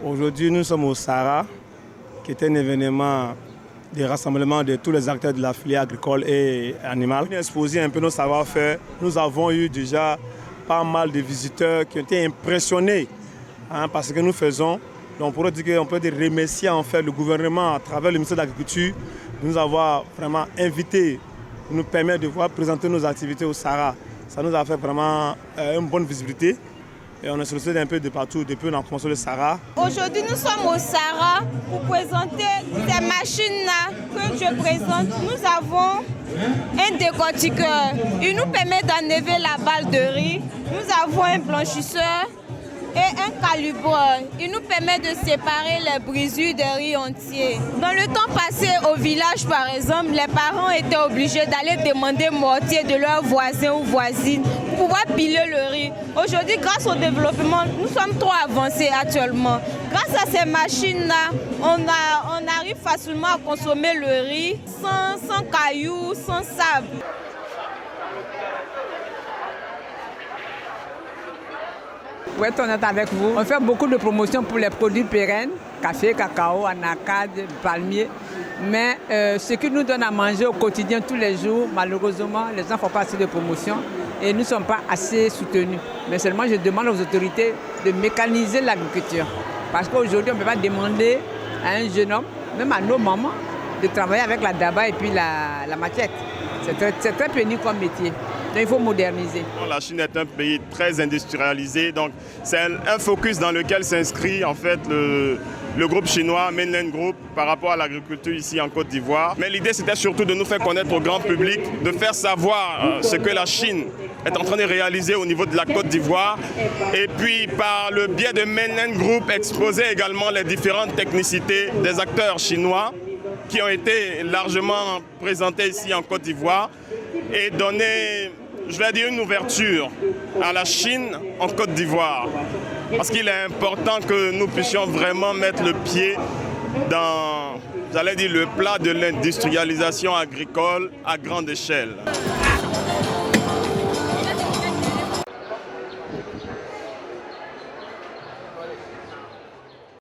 Aujourd'hui, nous sommes au Sahara, qui est un événement de rassemblement de tous les acteurs de la filière agricole et animale. On a exposé un peu nos savoir-faire. Nous avons eu déjà pas mal de visiteurs qui ont été impressionnés par ce que nous faisons. Donc, on peut dire remercier en fait le gouvernement à travers le ministère de l'Agriculture de nous avoir vraiment invités, de nous permettre de pouvoir présenter nos activités au Sahara. Ça nous a fait vraiment une bonne visibilité. Et on est sollicité un peu de partout depuis qu'on a commencé le Sahara. Aujourd'hui, nous sommes au Sahara pour présenter ces machines-là que je présente. Nous avons un décortiqueur. Il nous permet d'enlever la balle de riz. Nous avons un blanchisseur et un calibreur. Il nous permet de séparer les brisures de riz entiers. Dans le temps passé au village, par exemple, les parents étaient obligés d'aller demander mortier de leurs voisins ou voisines pour pouvoir piler le riz. Aujourd'hui, grâce au développement, nous sommes trop avancés actuellement. Grâce à ces machines-là, on arrive facilement à consommer le riz sans cailloux, sans sable. Pour être honnête avec vous, on fait beaucoup de promotions pour les produits pérennes, café, cacao, anacarde, palmier. Mais ce qui nous donne à manger au quotidien, tous les jours, malheureusement, les gens ne font pas assez de promotions et nous ne sommes pas assez soutenus. Mais seulement, je demande aux autorités de mécaniser l'agriculture. Parce qu'aujourd'hui, on ne peut pas demander à un jeune homme, même à nos mamans, de travailler avec la daba et puis la machette. C'est très pénible comme métier. Donc il faut moderniser. La Chine est un pays très industrialisé, donc c'est un focus dans lequel s'inscrit en fait le groupe chinois Mainland Group par rapport à l'agriculture ici en Côte d'Ivoire. Mais l'idée c'était surtout de nous faire connaître au grand public, de faire savoir ce que la Chine est en train de réaliser au niveau de la Côte d'Ivoire et puis par le biais de Mainland Group exposer également les différentes technicités des acteurs chinois qui ont été largement présentés ici en Côte d'Ivoire et donner, je vais dire, une ouverture à la Chine en Côte d'Ivoire. Parce qu'il est important que nous puissions vraiment mettre le pied dans, j'allais dire, le plat de l'industrialisation agricole à grande échelle.